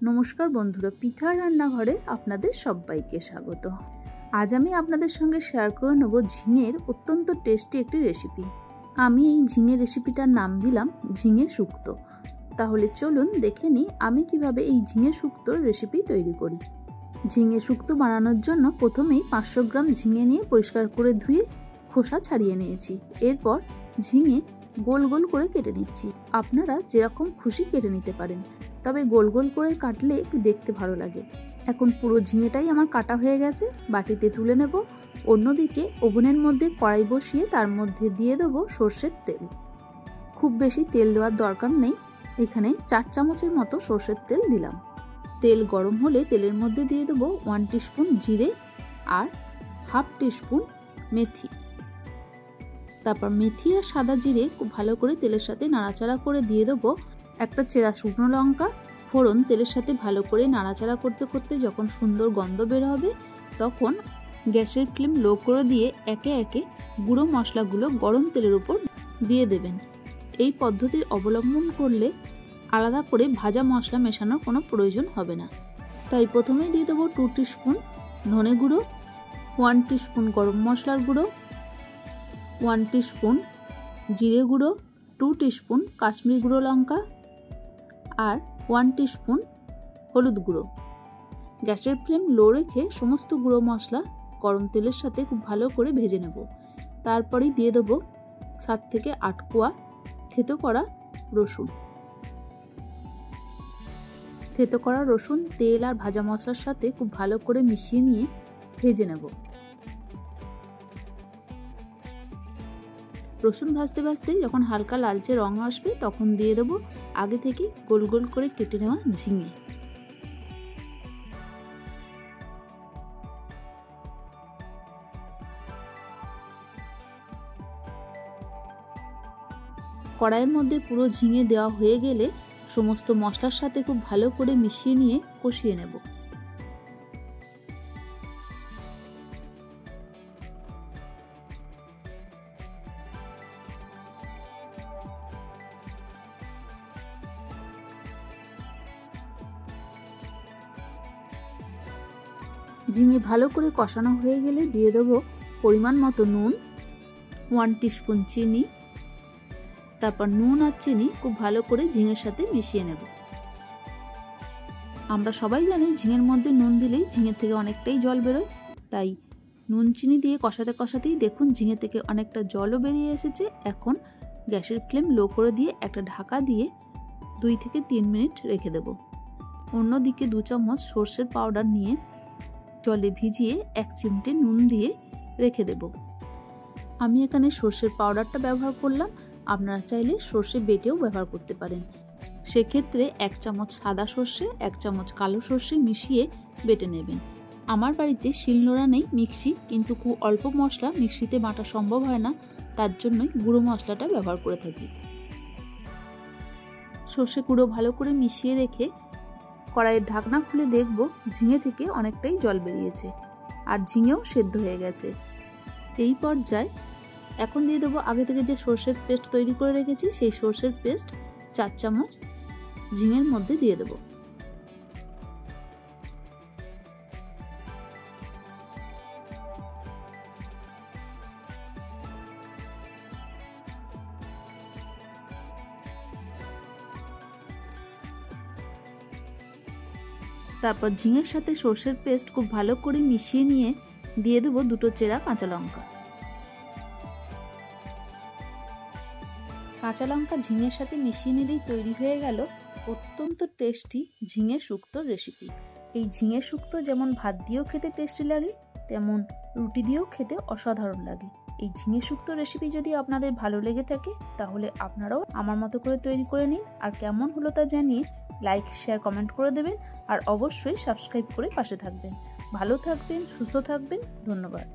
নমস্কার বন্ধুরা, পিঠার রান্নাঘরে আপনাদের সবাইকে স্বাগত। আজ আমি আপনাদের সঙ্গে শেয়ার করে নেব ঝিঙের অত্যন্ত টেস্টি একটি রেসিপি। আমি এই ঝিঙে রেসিপিটার নাম দিলাম ঝিঙে শুক্তো। তাহলে চলুন দেখে নিই আমি কিভাবে এই ঝিঙে শুক্তোর রেসিপি তৈরি করি। ঝিঙে শুক্তো বানানোর জন্য প্রথমেই 500 গ্রাম ঝিঙে নিয়ে পরিষ্কার করে ধুয়ে খোসা ছাড়িয়ে নিয়েছি। এরপর ঝিঙে গোল গোল করে কেটে নিচ্ছি। আপনারা যেরকম খুশি কেটে নিতে পারেন, তবে গোল গোল করে কাটলে একটু দেখতে ভালো লাগে। এখন পুরো ঝিঙেটাই আমার কাটা হয়ে গেছে, বাটিতে তুলে নেব। অন্যদিকে ওভেনের মধ্যে কড়াই বসিয়ে তার মধ্যে দিয়ে দেবো সর্ষের তেল। খুব বেশি তেল দেওয়ার দরকার নেই, এখানে 4 চামচের মতো সর্ষের তেল দিলাম। তেল গরম হলে তেলের মধ্যে দিয়ে দেবো 1 টিস্পুন জিরে আর হাফ টিস্পুন মেথি। তারপর মেথি আর সাদা জিরে খুব ভালো করে তেলের সাথে নাড়াচাড়া করে দিয়ে দেবো একটা চেরা শুকনো লঙ্কা। ফোড়ন তেলের সাথে ভালো করে নাড়াচাড়া করতে করতে যখন সুন্দর গন্ধ বের হবে, তখন গ্যাসের ফ্লেম লো করে দিয়ে একে একে গুঁড়ো মশলাগুলো গরম তেলের উপর দিয়ে দেবেন। এই পদ্ধতি অবলম্বন করলে আলাদা করে ভাজা মশলা মেশানোর কোনো প্রয়োজন হবে না। তাই প্রথমেই দিয়ে দেবো 2 টিস্পুন ধনে গুঁড়ো, 1 টিস্পুন গরম মশলার গুঁড়ো, 1 টিস্পুন জিরে গুঁড়ো, 2 টিস্পুন কাশ্মীরি গুঁড়ো লঙ্কা আর 1 টিস্পুন হলুদ গুঁড়ো। গ্যাসের ফ্লেম লো রেখে সমস্ত গুঁড়ো মশলা গরম তেলের সাথে খুব ভালো করে ভেজে নেব। তারপরেই দিয়ে দেবো 7 থেকে 8 কোয়া থেতো করা রসুন। থেতো করা রসুন তেল আর ভাজা মশলার সাথে খুব ভালো করে মিশিয়ে নিয়ে ভেজে নেব। রসুন ভাজতে ভাজতে যখন হালকা লালচে রং আসবে, তখন দিয়ে দেবো আগে থেকে গোল গোল করে কেটে নেওয়া ঝিঙে। কড়াইয়ের মধ্যে পুরো ঝিঙে দেওয়া হয়ে গেলে সমস্ত মশলার সাথে খুব ভালো করে মিশিয়ে নিয়ে কষিয়ে নেব। ঝিঙে ভালো করে কষানো হয়ে গেলে দিয়ে দেবো পরিমাণ মতো নুন, 1 টিস্পুন চিনি। তারপর নুন আর চিনি খুব ভালো করে ঝিঙের সাথে মিশিয়ে নেব। আমরা সবাই জানি ঝিঙের মধ্যে নুন দিলেই ঝিঙে থেকে অনেকটাই জল বেরোয়, তাই নুন চিনি দিয়ে কষাতে কষাতেই দেখুন ঝিঙে থেকে অনেকটা জলও বেরিয়ে এসেছে। এখন গ্যাসের ফ্লেম লো করে দিয়ে একটা ঢাকা দিয়ে 2 থেকে 3 মিনিট রেখে দেব। অন্যদিকে 2 চামচ সর্ষের পাউডার নিয়ে জলে ভিজিয়ে 1 চিমটে নুন দিয়ে রেখে দেব। আমি এখানে সর্ষের পাউডারটা ব্যবহার করলাম, আপনারা চাইলে সর্ষে বেটেও ব্যবহার করতে পারেন। সেক্ষেত্রে 1 চামচ সাদা সর্ষে 1 চামচ কালো সর্ষে মিশিয়ে বেটে নেবেন। আমার বাড়িতে শিলনোড়া নেই, মিক্সি, কিন্তু খুব অল্প মশলা মিক্সিতে বাটা সম্ভব হয় না, তার জন্যই গুঁড়ো মশলাটা ব্যবহার করে থাকি। সর্ষে গুঁড়ো ভালো করে মিশিয়ে রেখে কড়াইয়ের ঢাকনা খুলে দেখব ঝিঙে থেকে অনেকটাই জল বেরিয়েছে আর ঝিঙেও সেদ্ধ হয়ে গেছে। এই পর্যায়ে এখন দিয়ে দেবো আগে থেকে যে সর্ষের পেস্ট তৈরি করে রেখেছি, সেই সর্ষের পেস্ট 4 চামচ ঝিঙের মধ্যে দিয়ে দেবো। তারপর ঝিঙের সাথে সর্ষের পেস্ট খুব ভালো করে মিশিয়ে নিয়ে দিয়ে দেবো 2টো চেরা কাঁচা লঙ্কা। কাঁচা লঙ্কা ঝিঙের সাথে মিশিয়ে নিলেই তৈরি হয়ে গেল অত্যন্ত টেস্টি ঝিঙে শুক্তোর রেসিপি। এই ঝিঙে শুক্তো যেমন ভাত দিয়েও খেতে টেস্টি লাগে, তেমন রুটি দিয়েও খেতে অসাধারণ লাগে। এই ঝিঙে শুক্তো রেসিপি যদি আপনাদের ভালো লেগে থাকে, তাহলে আপনারাও আমার মতো করে তৈরি করে নিন। আর কেমন হলো তা জানিয়ে লাইক, শেয়ার, কমেন্ট করে দেবেন। আর অবশ্যই সাবস্ক্রাইব করে পাশে থাকবেন। ভালো থাকবেন, সুস্থ থাকবেন। ধন্যবাদ।